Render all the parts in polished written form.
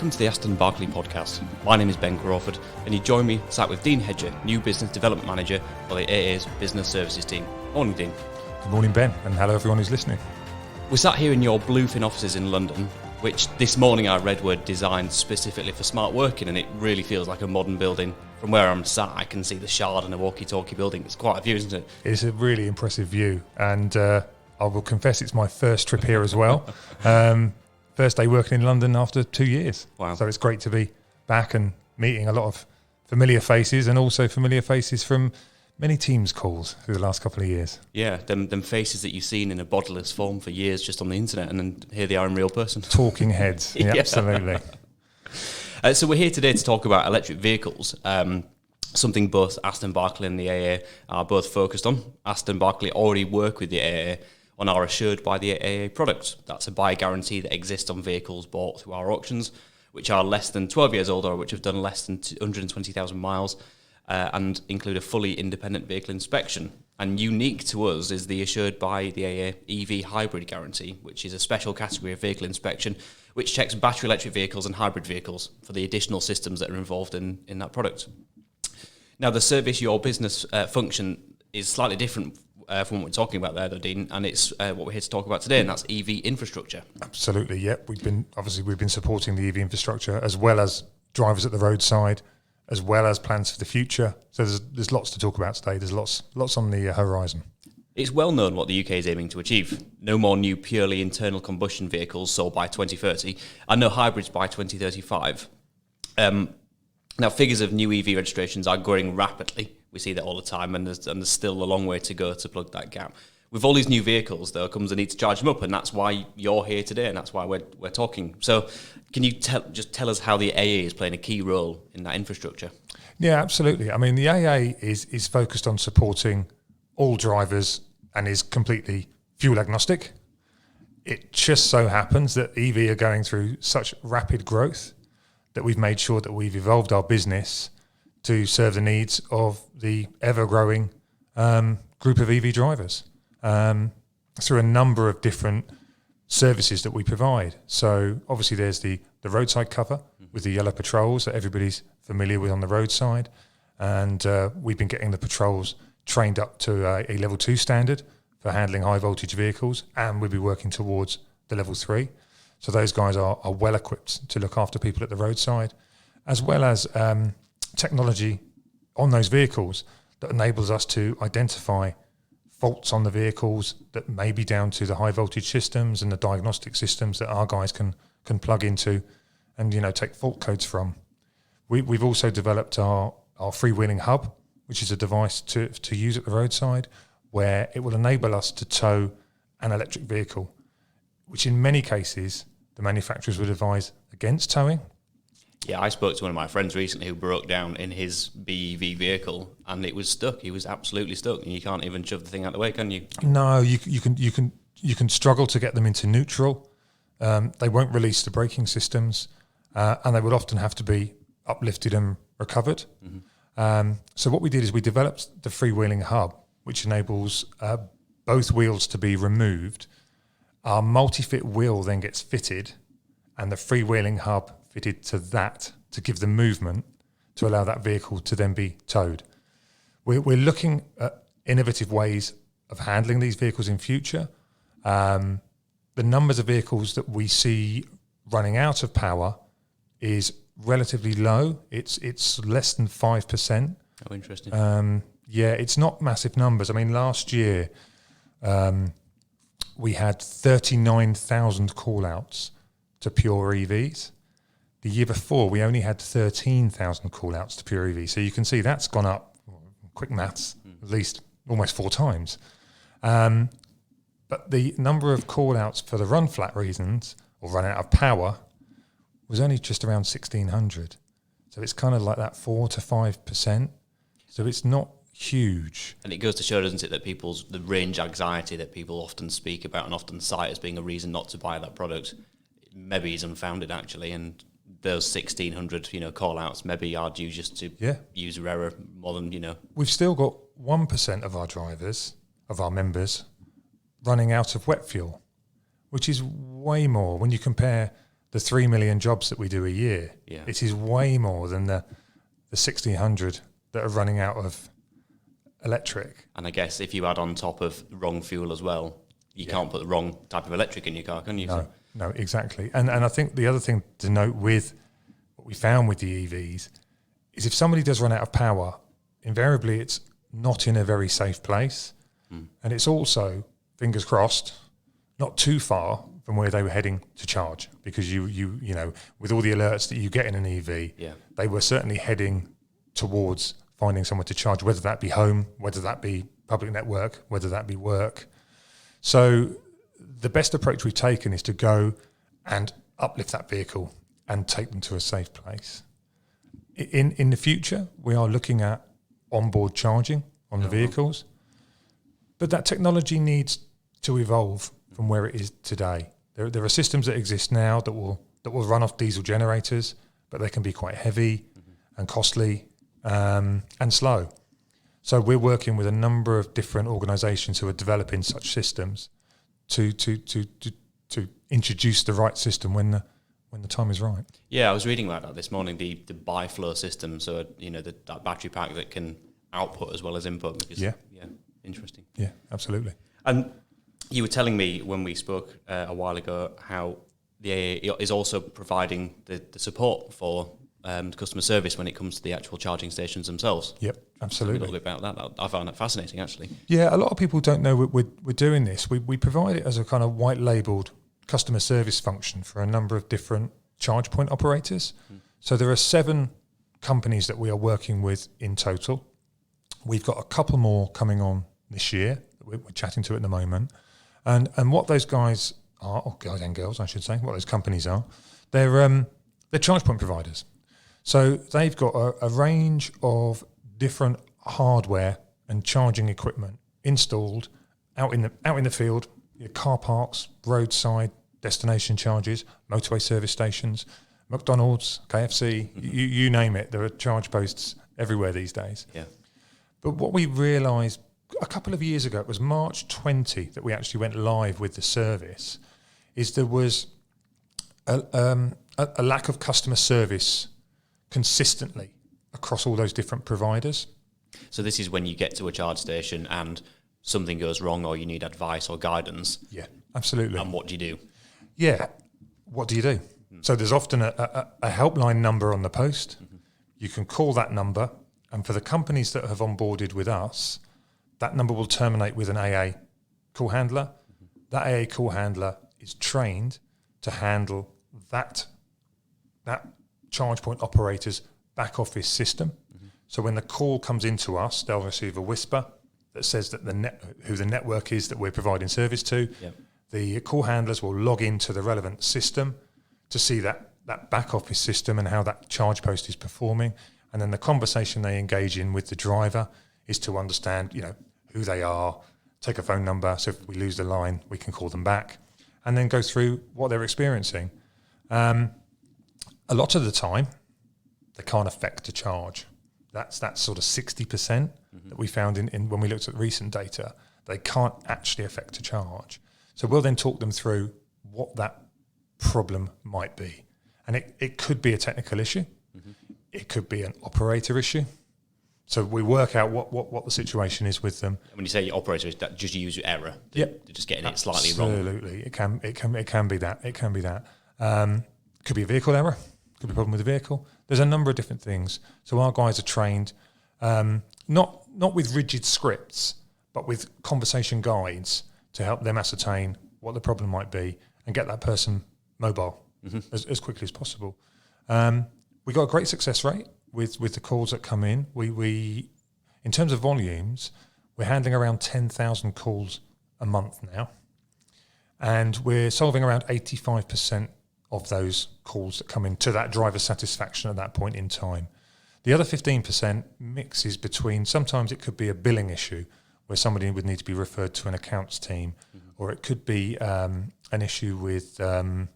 Welcome to the Aston Barclay podcast. My name is Ben Crawford, and you join me sat with Dean Hedger, new Business Development Manager for the AA's Business Services team. Morning, Dean. Good morning, Ben, and hello everyone who's listening. We're sat here in your Bluefin offices in London, which this morning I read were designed specifically for smart working, and it really feels like a modern building. From where I'm sat, I can see the Shard and a walkie-talkie building. It's quite a view, isn't it? It's a really impressive view, and I will confess it's my first trip here as well. First day working in London after 2 years. Wow. So it's great to be back and meeting a lot of familiar faces, and also familiar faces from many Teams calls through the last couple of years. Yeah, them faces that you've seen in a bodiless form for years just on the internet, and then here they are in real person. Talking heads, yeah, absolutely. So we're here today to talk about electric vehicles, something both Aston Barclay and the AA are both focused on. Aston Barclay already work with the AA on our Assured by the AA product. That's a buy guarantee that exists on vehicles bought through our auctions, which are less than 12 years old or which have done less than 120,000 miles and include a fully independent vehicle inspection. And unique to us is the Assured by the AA EV hybrid guarantee, which is a special category of vehicle inspection which checks battery electric vehicles and hybrid vehicles for the additional systems that are involved in that product. Now, the service your business function is slightly different from what we're talking about there, though, Dean, and it's what we're here to talk about today, and that's EV infrastructure. Absolutely, yep. We've been supporting the EV infrastructure as well as drivers at the roadside, as well as plans for the future. So there's lots to talk about today. There's lots on the horizon. It's well known what the UK is aiming to achieve. No more new purely internal combustion vehicles sold by 2030, and no hybrids by 2035. Now, figures of new EV registrations are growing rapidly. We see that all the time, and there's still a long way to go to plug that gap. With all these new vehicles, though, comes the need to charge them up, and that's why you're here today, and that's why we're talking. So can you tell us how the AA is playing a key role in that infrastructure? Yeah, absolutely. I mean, the AA is focused on supporting all drivers and is completely fuel agnostic. It just so happens that EV are going through such rapid growth that we've made sure that we've evolved our business to serve the needs of the ever-growing group of EV drivers through a number of different services that we provide. So obviously there's the roadside cover with the yellow patrols that everybody's familiar with on the roadside, and we've been getting the patrols trained up to a level 2 standard for handling high voltage vehicles, and we'll be working towards the level 3. So those guys are well equipped to look after people at the roadside, as well as technology on those vehicles that enables us to identify faults on the vehicles that may be down to the high voltage systems and the diagnostic systems that our guys can plug into and take fault codes from. We've also developed our Freewheeling Hub, which is a device to use at the roadside, where it will enable us to tow an electric vehicle, which in many cases the manufacturers would advise against towing. Yeah, I spoke to one of my friends recently who broke down in his BEV vehicle, and it was stuck. He was absolutely stuck, and you can't even shove the thing out of the way, can you? No, you can struggle to get them into neutral. They won't release the braking systems, and they would often have to be uplifted and recovered. Mm-hmm. So what we did is we developed the Freewheeling Hub, which enables both wheels to be removed. Our multi-fit wheel then gets fitted, and the Freewheeling Hub fitted to that to give the movement to allow that vehicle to then be towed. We're looking at innovative ways of handling these vehicles in future. The numbers of vehicles that we see running out of power is relatively low. It's less than 5%. Oh, interesting. Yeah, it's not massive numbers. I mean, last year we had 39,000 call-outs to pure EVs. The year before, we only had 13,000 call-outs to pure EVs. So you can see that's gone up, quick maths, at least almost 4 times. But the number of call-outs for the run flat reasons, or run out of power, was only just around 1,600. So it's kind of like that 4 to 5%. So it's not huge. And it goes to show, doesn't it, that the range anxiety that people often speak about and often cite as being a reason not to buy that product maybe is unfounded, actually, and those 1,600 call-outs maybe are due just to user error more than We've still got 1% of our drivers, of our members, running out of wet fuel, which is way more when you compare the 3 million jobs that we do a year. Yeah. It is way more than the 1,600 that are running out of electric. And I guess if you add on top of wrong fuel as well, you can't put the wrong type of electric in your car, can you? No, exactly. And I think the other thing to note with what we found with the EVs is if somebody does run out of power, invariably it's not in a very safe place. And it's also, fingers crossed, not too far from where they were heading to charge, because you know, with all the alerts that you get in an EV, they were certainly heading towards finding somewhere to charge, whether that be home, whether that be public network, whether that be work. So the best approach we've taken is to go and uplift that vehicle and take them to a safe place. In the future, we are looking at onboard charging on the vehicles, but that technology needs to evolve from where it is today. There are systems that exist now that will run off diesel generators, but they can be quite heavy and costly and slow. So we're working with a number of different organisations who are developing such systems to introduce the right system when the time is right. Yeah, I was reading about that this morning. The bi-flow system, so that battery pack that can output as well as input. Because, interesting. Yeah, absolutely. And you were telling me when we spoke a while ago how the AA is also providing the support for customer service when it comes to the actual charging stations themselves. Yep, absolutely. A little bit about that. I found that fascinating, actually. Yeah, a lot of people don't know we're doing this. We provide it as a kind of white labelled customer service function for a number of different charge point operators. So there are 7 companies that we are working with in total. We've got a couple more coming on this year that we're chatting to at the moment. And what those guys are, or guys and girls, I should say, what those companies are, they're charge point providers. So they've got a range of different hardware and charging equipment installed out in the field, car parks, roadside, destination charges, motorway service stations, McDonald's, KFC, you name it. There are charge posts everywhere these days. Yeah. But what we realised a couple of years ago, it was March 20 that we actually went live with the service, is there was a lack of customer service consistently across all those different providers. So this is when you get to a charge station and something goes wrong or you need advice or guidance. Yeah, absolutely. And what do you do? Yeah, what do you do? So there's often a helpline number on the post. You can call that number, and for the companies that have onboarded with us, that number will terminate with an AA call handler. That AA call handler is trained to handle that charge point operator's back office system. So when the call comes into us, they'll receive a whisper that says that who the network is that we're providing service to. Yep. The call handlers will log into the relevant system to see that back office system and how that charge post is performing. And then the conversation they engage in with the driver is to understand, who they are, take a phone number. So if we lose the line, we can call them back, and then go through what they're experiencing. A lot of the time, they can't affect a charge. That's sort of 60% that we found in when we looked at recent data. They can't actually affect a charge. So we'll then talk them through what that problem might be. And it could be a technical issue. It could be an operator issue. So we work out what the situation is with them. When you say operator, is that just use your error? They're just getting it slightly wrong. Absolutely, it can be that. It can be that. Could be a vehicle error. Could be a problem with the vehicle. There's a number of different things. So our guys are trained, not with rigid scripts, but with conversation guides to help them ascertain what the problem might be and get that person mobile as quickly as possible. We got a great success rate with the calls that come in. We in terms of volumes, we're handling around 10,000 calls a month now, and we're solving around 85% of those calls that come in to that driver satisfaction at that point in time. The other 15% mixes between, sometimes it could be a billing issue where somebody would need to be referred to an accounts team, or it could be an issue with it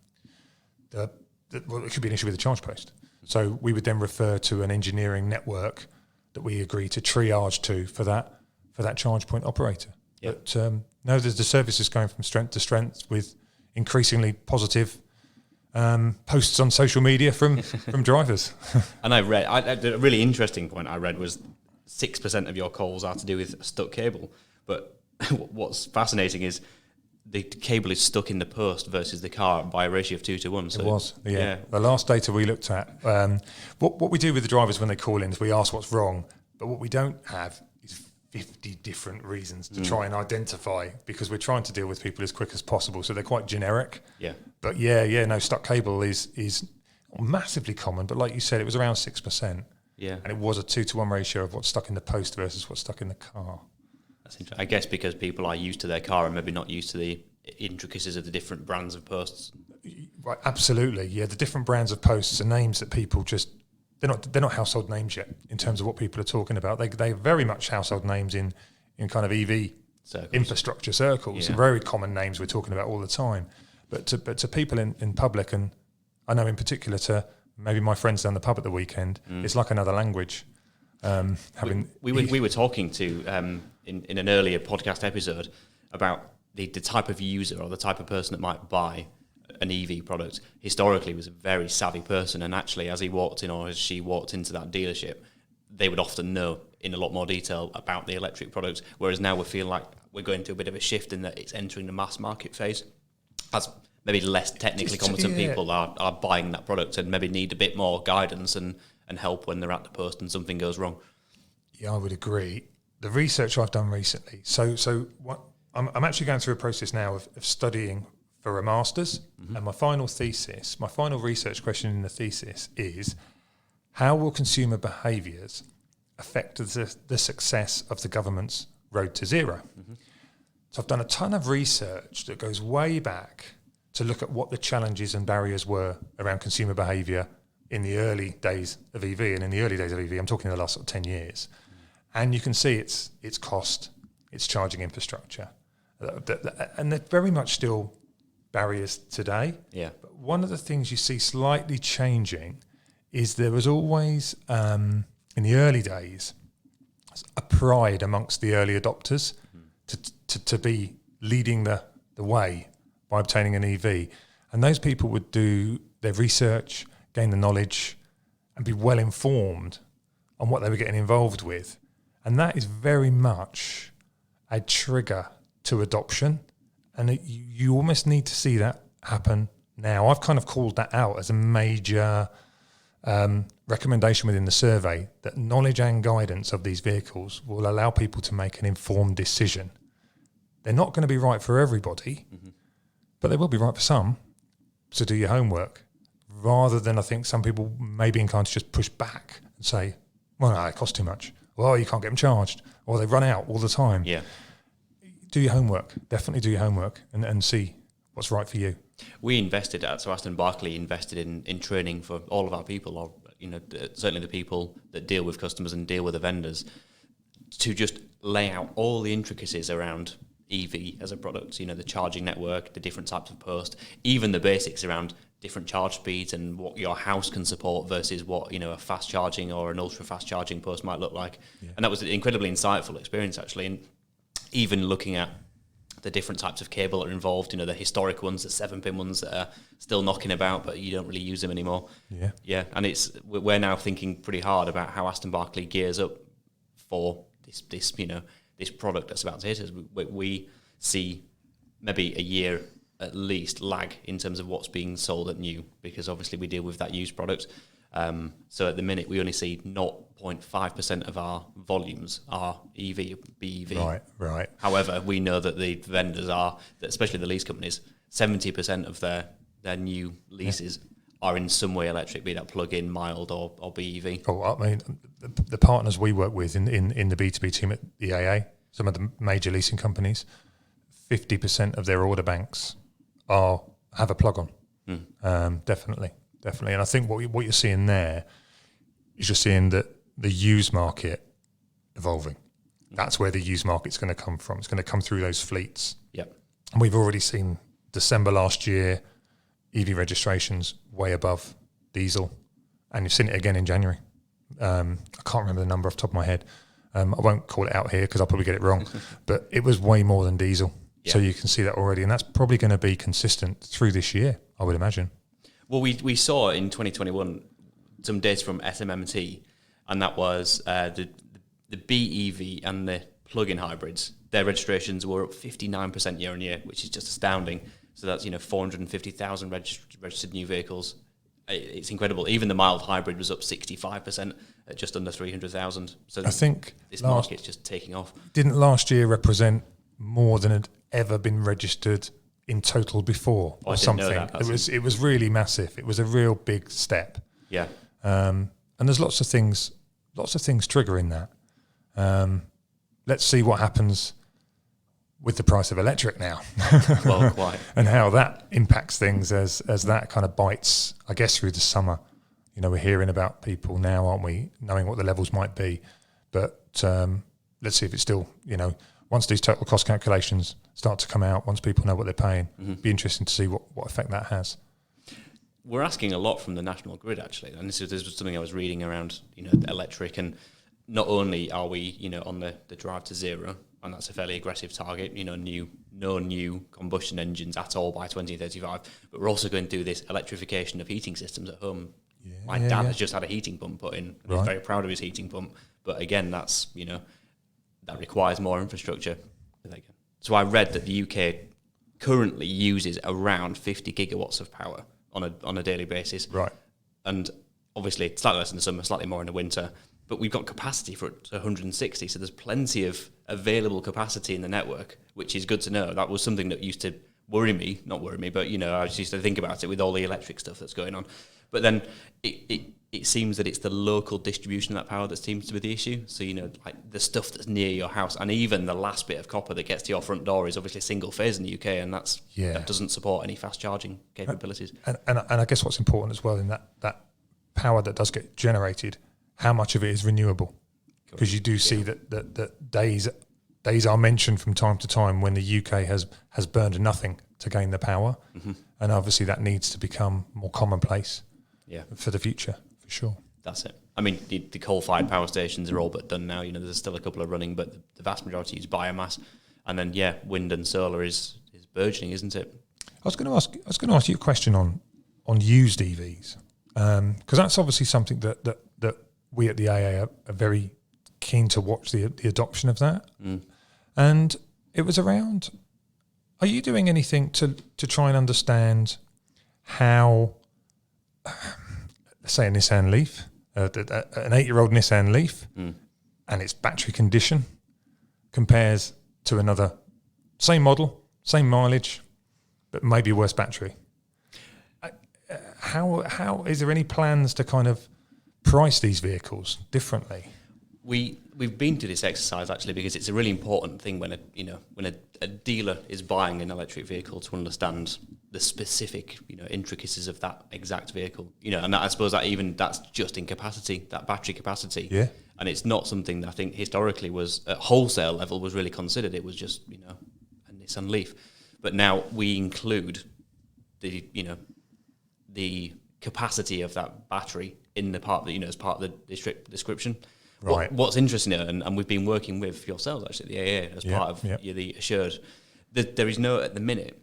could be an issue with the charge post. So we would then refer to an engineering network that we agree to triage to for that charge point operator. Yep. But the service is going from strength to strength with increasingly positive posts on social media from drivers. And I read a really interesting point I read was 6% of your calls are to do with stuck cable. But what's fascinating is the cable is stuck in the post versus the car by a ratio of 2 to 1. So it was, yeah. The last data we looked at, what we do with the drivers when they call in is we ask what's wrong, but what we don't have is 50 different reasons to try and identify, because we're trying to deal with people as quick as possible. So they're quite generic. Yeah. But stuck cable is massively common. But like you said, it was around 6%. Yeah. And it was a 2 to 1 ratio of what's stuck in the post versus what's stuck in the car. That's interesting. I guess because people are used to their car and maybe not used to the intricacies of the different brands of posts. Right, absolutely. Yeah, the different brands of posts are names that people just they're not household names yet in terms of what people are talking about. They're very much household names in kind of EV circles. Infrastructure circles. Yeah. Very common names we're talking about all the time. But to people in public, and I know in particular to maybe my friends down the pub at the weekend, it's like another language. We were talking to in an earlier podcast episode about the type of user or the type of person that might buy an EV product. Historically was a very savvy person, and actually as he walked in or as she walked into that dealership, they would often know in a lot more detail about the electric product, whereas now we feel like we're going to a bit of a shift in that it's entering the mass market phase as maybe less technically competent people are buying that product and maybe need a bit more guidance and help when they're at the post and something goes wrong. Yeah, I would agree. The research I've done recently, so what I'm actually going through a process now of studying for a master's, and my final research question in the thesis is, how will consumer behaviours affect the success of the government's road to zero? So I've done a ton of research that goes way back to look at what the challenges and barriers were around consumer behaviour in the early days of EV. And in the early days of EV, I'm talking the last sort of 10 years. And you can see it's cost, it's charging infrastructure. And they're very much still barriers today. Yeah. But one of the things you see slightly changing is there was always, in the early days, a pride amongst the early adopters to be leading the way by obtaining an EV. And those people would do their research, gain the knowledge, and be well informed on what they were getting involved with. And that is very much a trigger to adoption. And you almost need to see that happen now. I've kind of called that out as a major recommendation within the survey, that knowledge and guidance of these vehicles will allow people to make an informed decision. They're not going to be right for everybody, but they will be right for some. So do your homework, rather than, I think some people may be inclined to just push back and say, well, no, it costs too much. Well, you can't get them charged, or they run out all the time. Yeah. Do your homework. Definitely do your homework and see what's right for you. We invested so Aston Barclay invested in training for all of our people, or certainly the people that deal with customers and deal with the vendors, to just lay out all the intricacies around EV as a product. The charging network, the different types of post, even the basics around different charge speeds and what your house can support versus what a fast charging or an ultra fast charging post might look like. Yeah. And that was an incredibly insightful experience, actually. And even looking at the different types of cable that are involved, the historic ones, the 7-pin ones that are still knocking about, but you don't really use them anymore. Yeah. And we're now thinking pretty hard about how Aston Barclay gears up for this product that's about to hit us. We see maybe a year at least lag in terms of what's being sold at new, because obviously we deal with that used product. So at the minute we only see 0.5% of our volumes are EV, BEV. Right. However, we know that the vendors especially the lease companies, 70% of their new leases are in some way electric, be that plug-in, mild or BEV. Oh, I mean, the partners we work with in the B2B team at the AA, some of the major leasing companies, 50% of their order banks have a plug-on. Definitely. And I think what you're seeing there is you're seeing that the used market evolving. That's where the used market's going to come from. It's going to come through those fleets. Yep. And we've already seen December last year, EV registrations way above diesel. And you've seen it again in January. I can't remember the number off the top of my head. I won't call it out here because I'll probably get it wrong. But it was way more than diesel. Yeah. So you can see that already. And that's probably going to be consistent through this year, I would imagine. Well, we saw in 2021 some data from SMMT, and that was the BEV and the plug-in hybrids. Their registrations were up 59% year on year, which is just astounding. So that's 450,000 registered new vehicles. It's incredible. Even the mild hybrid was up 65% at just under 300,000. So I think this market's just taking off. Didn't last year represent more than had ever been registered in total before, or something? It was really massive. It was a real big step. Yeah. And there's lots of things triggering that. Let's see what happens with the price of electric now. Well, quite. And how that impacts things as that kind of bites, I guess, through the summer. We're hearing about people now, aren't we, knowing what the levels might be. But let's see if it's still, once these total cost calculations start to come out, once people know what they're paying, be interesting to see what effect that has. We're asking a lot from the national grid, actually. And this was something I was reading around, electric. And not only are we, on the drive to zero, and that's a fairly aggressive target, no new combustion engines at all by 2035, but we're also going to do this electrification of heating systems at home. My dad has just had a heating pump put in, and he's very proud of his heating pump. But again, that's, that requires more infrastructure. So I read that the UK currently uses around 50 gigawatts of power on a daily basis. Right. And obviously slightly less in the summer, slightly more in the winter. But we've got capacity for 160, so there's plenty of available capacity in the network, which is good to know. That was something that used to worry me, not worry me, but I just used to think about it with all the electric stuff that's going on. But then it seems that it's the local distribution of that power that seems to be the issue. So, like the stuff that's near your house, and even the last bit of copper that gets to your front door is obviously single phase in the UK, and that doesn't support any fast charging capabilities. And I guess what's important as well in that power that does get generated, how much of it is renewable? Because you do see that days are mentioned from time to time when the UK has burned nothing to gain the power, and obviously that needs to become more commonplace for the future, for sure. That's it. I mean, the coal-fired power stations are all but done now. There's still a couple of running, but the vast majority use biomass, and then wind and solar is burgeoning, isn't it? I was going to ask you a question on used EVs, because that's obviously something that we at the AA are very keen to watch the adoption of that. And it was around, are you doing anything to try and understand how, let's say a Nissan Leaf, an 8-year-old Nissan Leaf and its battery condition compares to another, same model, same mileage, but maybe worse battery? How is there any plans to kind of price these vehicles differently? We've been to this exercise actually because it's a really important thing when a dealer is buying an electric vehicle to understand the specific intricacies of that exact vehicle, and I suppose that's just in capacity, that battery capacity, and it's not something that I think historically was at wholesale level was really considered. It was just a Nissan Leaf, but now we include the capacity of that battery in the part that as part of the description. Right. What's interesting, and we've been working with yourselves actually, the AA, as part of the Assured. There is no at the minute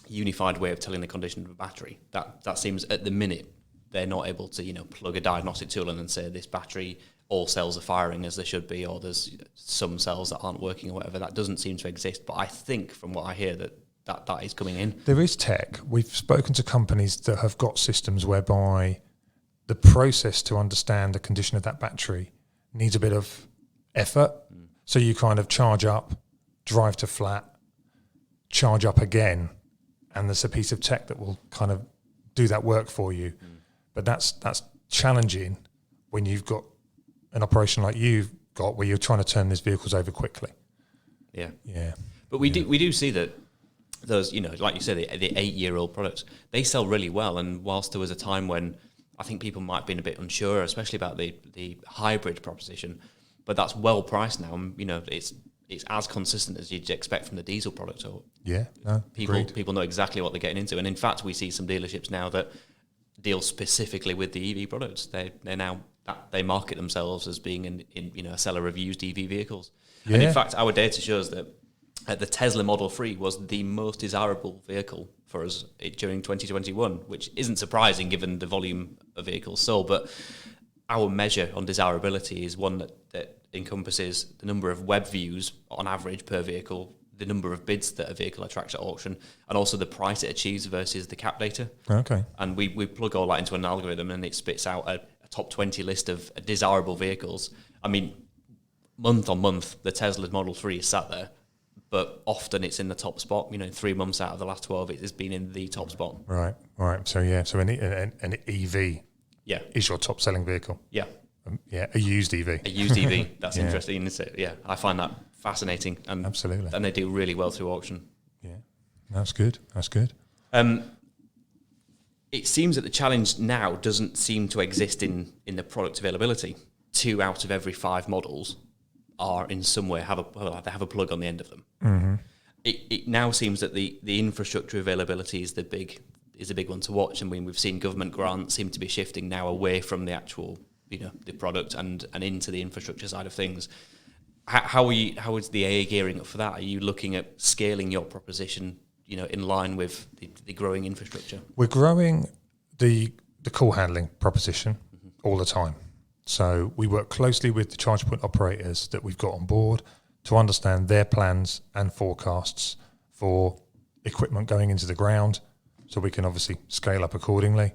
unified way of telling the condition of a battery. That seems at the minute they're not able to plug a diagnostic tool in and say this battery, all cells are firing as they should be, or there's some cells that aren't working or whatever. That doesn't seem to exist. But I think from what I hear that is coming in. There is tech. We've spoken to companies that have got systems whereby the process to understand the condition of that battery needs a bit of effort. So you kind of charge up, drive to flat, charge up again, and there's a piece of tech that will kind of do that work for you. But that's challenging when you've got an operation like you've got where you're trying to turn these vehicles over quickly. Yeah. But we do see that those, like you said, the 8-year-old products, they sell really well. And whilst there was a time when I think people might have been a bit unsure, especially about the hybrid proposition, but that's well priced now. It's as consistent as you'd expect from the diesel product. Or people know exactly what they're getting into, and in fact, we see some dealerships now that deal specifically with the EV products. They market themselves as being a seller of used EV vehicles. And in fact, our data shows that the Tesla Model 3 was the most desirable vehicle for us during 2021, which isn't surprising given the volume of vehicles sold. But our measure on desirability is one that encompasses the number of web views on average per vehicle, the number of bids that a vehicle attracts at auction, and also the price it achieves versus the cap data. Okay. And we plug all that into an algorithm, and it spits out a top 20 list of desirable vehicles. I mean, month on month, the Tesla Model 3 is sat there, but often it's in the top spot. 3 months out of the last 12, it has been in the top spot. Right. So an EV is your top selling vehicle. Yeah. A used EV. A used EV. That's interesting, isn't it? Yeah, I find that fascinating. And absolutely. And they do really well through auction. Yeah, that's good. It seems that the challenge now doesn't seem to exist in the product availability. 2 out of every 5 models are in some way they have a plug on the end of them. Mm-hmm. It now seems that the infrastructure availability is the big one to watch. I mean, we've seen government grants seem to be shifting now away from the actual the product and into the infrastructure side of things. How is the AA gearing up for that? Are you looking at scaling your proposition in line with the growing infrastructure? We're growing the call handling proposition all the time. So we work closely with the charge point operators that we've got on board to understand their plans and forecasts for equipment going into the ground, so we can obviously scale up accordingly.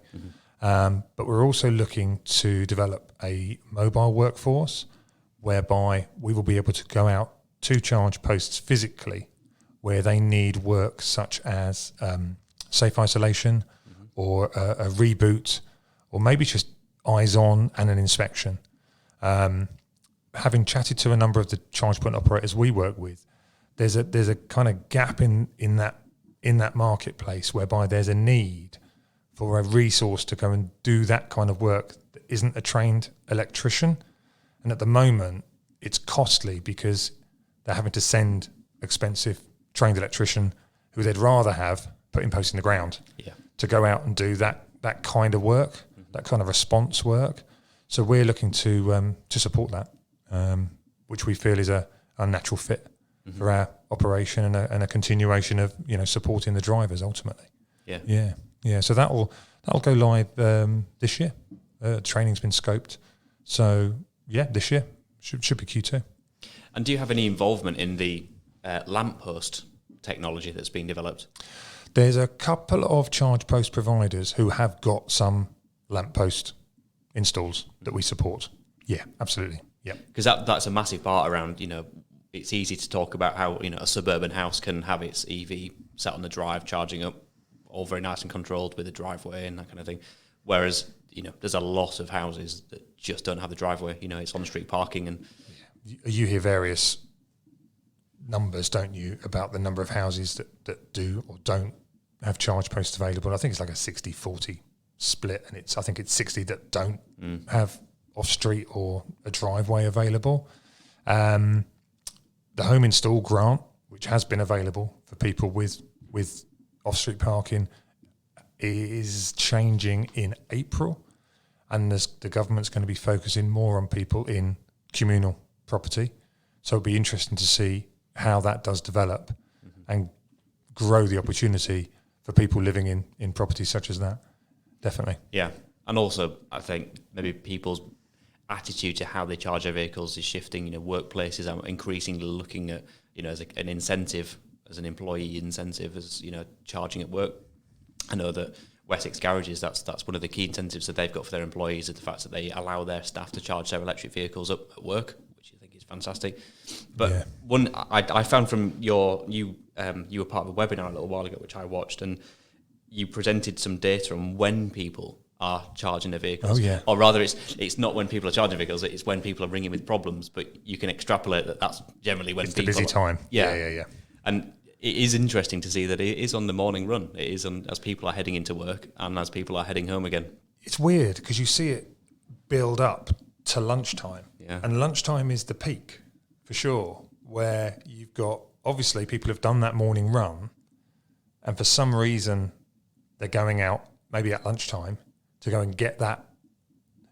But we're also looking to develop a mobile workforce whereby we will be able to go out to charge posts physically where they need work such as safe isolation or a reboot, or maybe just eyes on and an inspection. Having chatted to a number of the charge point operators we work with, there's a kind of gap in that marketplace whereby there's a need for a resource to go and do that kind of work that isn't a trained electrician. And at the moment, it's costly because they're having to send expensive trained electrician who they'd rather have putting posts in the ground to go out and do that kind of work, that kind of response work. So we're looking to support that, which we feel is a natural fit for our operation and a continuation of supporting the drivers ultimately. So that'll go live this year. Training's been scoped, so this year should be Q2. And do you have any involvement in the lamppost technology that's been developed? There's a couple of charge post providers who have got some lamppost installs that we support. Yeah, absolutely. Yeah, because that's a massive part around. It's easy to talk about how a suburban house can have its EV sat on the drive charging up, all very nice and controlled with a driveway and that kind of thing. Whereas there's a lot of houses that just don't have the driveway. It's on street parking and. You hear various numbers, don't you, about the number of houses that do or don't have charge posts available. I think it's like a 60-40 split, and I think it's 60 that don't have off-street or a driveway available. The home install grant, which has been available for people with off-street parking, is changing in April, and the government's going to be focusing more on people in communal property. So it'll be interesting to see how that does develop and grow the opportunity for people living in properties such as that. Definitely. Yeah. And also, I think maybe people's attitude to how they charge their vehicles is shifting. Workplaces are increasingly looking at, as an incentive, as an employee incentive, as, charging at work. I know that Wessex Garages, that's one of the key incentives that they've got for their employees, is the fact that they allow their staff to charge their electric vehicles up at work, which I think is fantastic. But one I found from you were part of a webinar a little while ago, which I watched, and you presented some data on when people are charging their vehicles. Oh, yeah. Or rather, it's not when people are charging vehicles, it's when people are ringing with problems, but you can extrapolate that's generally when it's people... It's the busy time. Yeah. And it is interesting to see that it is on the morning run. It is as people are heading into work and as people are heading home again. It's weird because you see it build up to lunchtime. Yeah. And lunchtime is the peak, for sure, where you've got, obviously, people have done that morning run, and for some reason, they're going out, maybe at lunchtime, to go and get that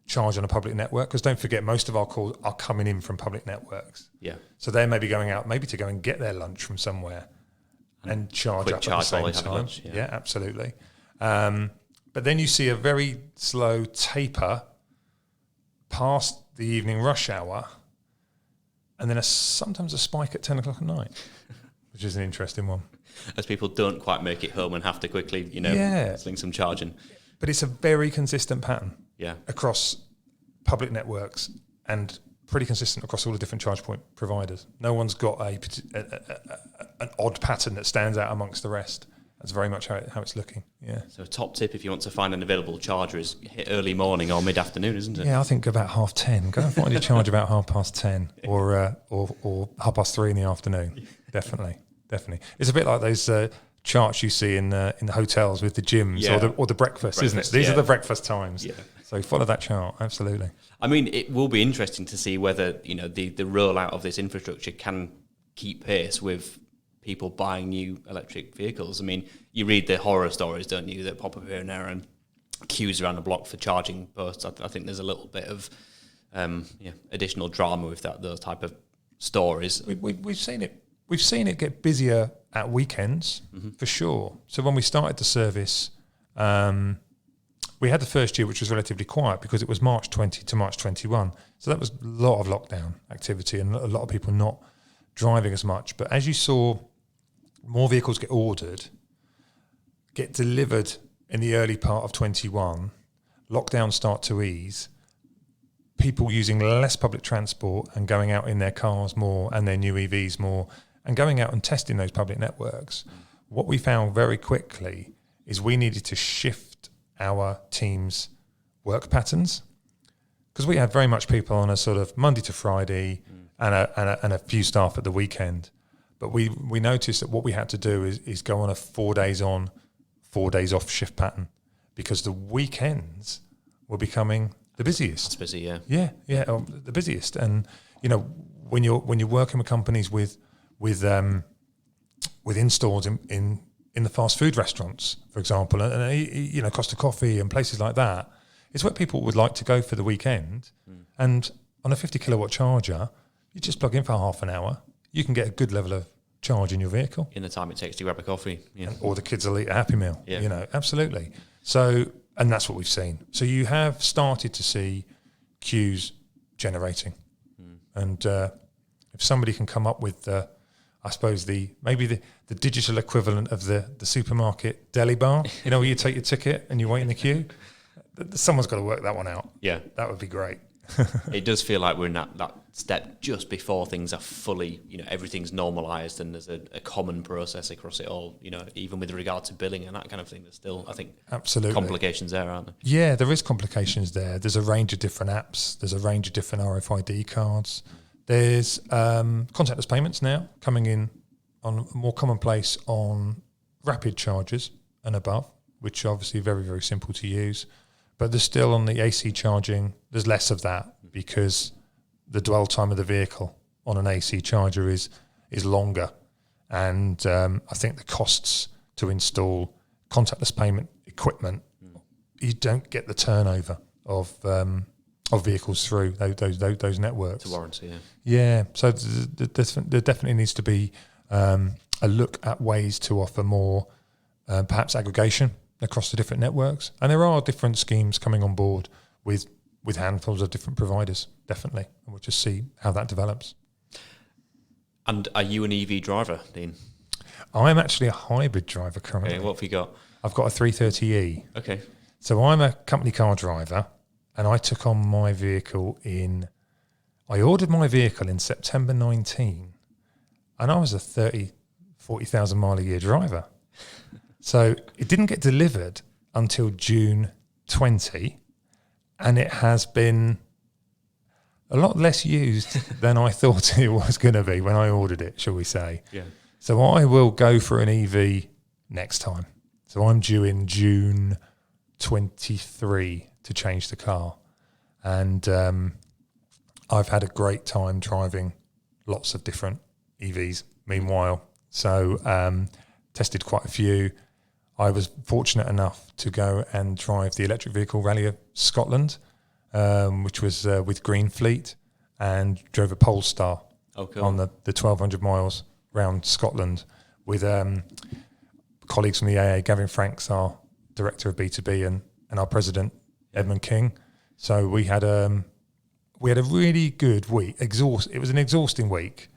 charge on a public network, because don't forget, most of our calls are coming in from public networks. Yeah. So they may be going out maybe to go and get their lunch from somewhere and charge up at the same time. Lunch, yeah, absolutely. But then you see a very slow taper past the evening rush hour, and then sometimes a spike at 10 o'clock at night, which is an interesting one. As people don't quite make it home and have to quickly, sling some charging. But it's a very consistent pattern across public networks and pretty consistent across all the different charge point providers. No one's got an odd pattern that stands out amongst the rest. That's very much how it's looking. Yeah. So a top tip if you want to find an available charger is hit early morning or mid-afternoon, isn't it? Yeah, I think about 10:30. Go and find your charge about 10:30 or 3:30 in the afternoon. Definitely. It's a bit like those charts you see in the hotels with the gyms or the breakfast, isn't it? These are the breakfast times. Yeah. So follow that chart, absolutely. I mean, it will be interesting to see whether the rollout of this infrastructure can keep pace with people buying new electric vehicles. I mean, you read the horror stories, don't you, that pop up here and there, and queues around the block for charging posts. I think there's a little bit of additional drama with those type of stories. We've seen it. We've seen it get busier at weekends, for sure. So when we started the service, we had the first year which was relatively quiet because it was March 20 to March 21. So that was a lot of lockdown activity and a lot of people not driving as much. But as you saw more vehicles get ordered, get delivered in the early part of 21, lockdowns start to ease, people using less public transport and going out in their cars more and their new EVs more and going out and testing those public networks. What we found very quickly is we needed to shift our team's work patterns, because we had very much people on a sort of Monday to Friday and a few staff at the weekend. But we noticed that what we had to do is go on a 4 days on, 4 days off shift pattern, because the weekends were becoming the busiest. It's busy, yeah. Yeah, the busiest. And when you're working with companies with installs in the fast food restaurants, for example, and Costa Coffee and places like that, it's where people would like to go for the weekend. And on a 50 kilowatt charger, you just plug in for half an hour. You can get a good level of charge in your vehicle in the time it takes to grab a coffee, or the kids will eat a Happy Meal. Absolutely. So, and that's what we've seen. So you have started to see queues generating, and if somebody can come up with I suppose maybe the digital equivalent of the supermarket deli bar, where you take your ticket and you wait in the queue. Someone's got to work that one out. Yeah, that would be great. It does feel like we're in that step just before things are fully, everything's normalised and there's a common process across it all. Even with regard to billing and that kind of thing, there's still, I think, absolutely complications there, aren't there? Yeah, there is complications there. There's a range of different apps. There's a range of different RFID cards. There's contactless payments now coming in on more commonplace on rapid chargers and above, which are obviously very, very simple to use. But there's still on the AC charging, there's less of that because the dwell time of the vehicle on an AC charger is longer. And I think the costs to install contactless payment equipment, you don't get the turnover of vehicles through those networks. To warranty, yeah. Yeah, so there definitely needs to be a look at ways to offer more perhaps aggregation across the different networks. And there are different schemes coming on board with handfuls of different providers, definitely. And we'll just see how that develops. And are you an EV driver, Dean? I'm actually a hybrid driver currently. Okay, what have you got? I've got a 330e. Okay. So I'm a company car driver, and I took on my vehicle I ordered my vehicle in September 19, and I was a 40,000 mile a year driver. So it didn't get delivered until June 20, and it has been a lot less used than I thought it was going to be when I ordered it, shall we say. Yeah. So I will go for an EV next time. So I'm due in June 23 to change the car. And I've had a great time driving lots of different EVs meanwhile. So tested quite a few. I was fortunate enough to go and drive the Electric Vehicle Rally of Scotland which was with Green Fleet, and drove a Polestar on the 1,200 miles around Scotland with colleagues from the AA. Gavin Franks, our director of B2B, and our president, Edmund King. So we had a really good week. It was an exhausting week.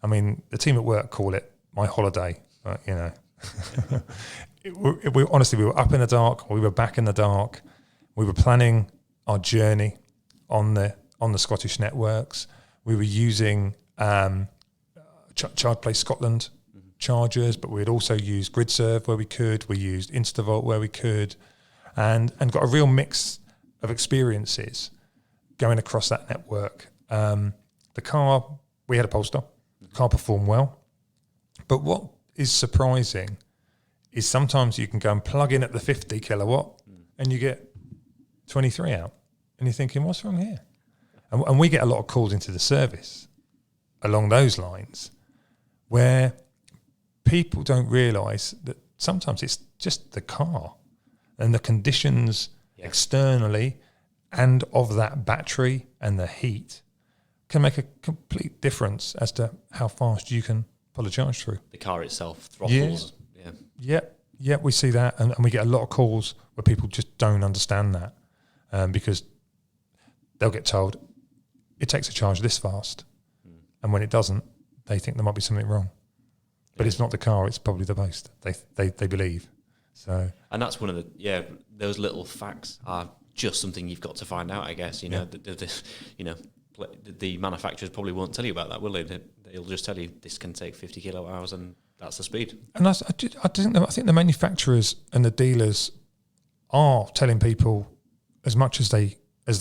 I mean, the team at work call it my holiday, but, you know. Honestly, we were up in the dark. We were back in the dark. We were planning our journey on the Scottish networks. We were using Charge Place Scotland chargers, but we'd also used GridServe where we could. We used Instavolt where we could, and got a real mix of experiences going across that network. The car, we had a Polestar. The car performed well, but what is surprising is sometimes you can go and plug in at the 50 kilowatt and you get 23 out, and you're thinking, what's wrong here? And we get a lot of calls into the service along those lines where people don't realise that sometimes it's just the car and the conditions externally and of that battery and the heat can make a complete difference as to how fast you can pull a charge through. The car itself throttles. Yeah, we see that, and we get a lot of calls where people just don't understand that because they'll get told it takes a charge this fast, and when it doesn't, they think there might be something wrong. But it's not the car; it's probably the post. They believe. So, and that's one of those little facts are just something you've got to find out. I guess the manufacturers probably won't tell you about that, will they? They'll just tell you this can take 50 kilowatt hours, and that's the speed. And I think the manufacturers and the dealers are telling people as much as they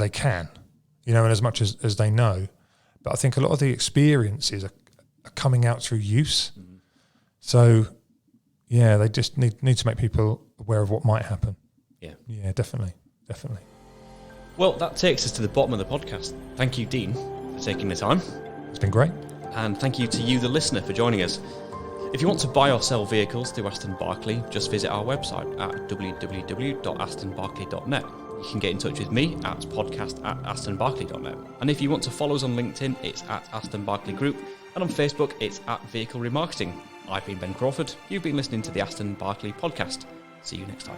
can, and as much as they know. But I think a lot of the experiences are coming out through use. Mm-hmm. So, they just need to make people aware of what might happen. Yeah, definitely. Well, that takes us to the bottom of the podcast. Thank you, Dean, for taking the time. It's been great. And thank you to you, the listener, for joining us. If you want to buy or sell vehicles through Aston Barclay, just visit our website at www.astonbarclay.net. You can get in touch with me at podcast@astonbarclay.net. And if you want to follow us on LinkedIn, it's at Aston Barclay Group. And on Facebook, it's at Vehicle Remarketing. I've been Ben Crawford. You've been listening to the Aston Barclay podcast. See you next time.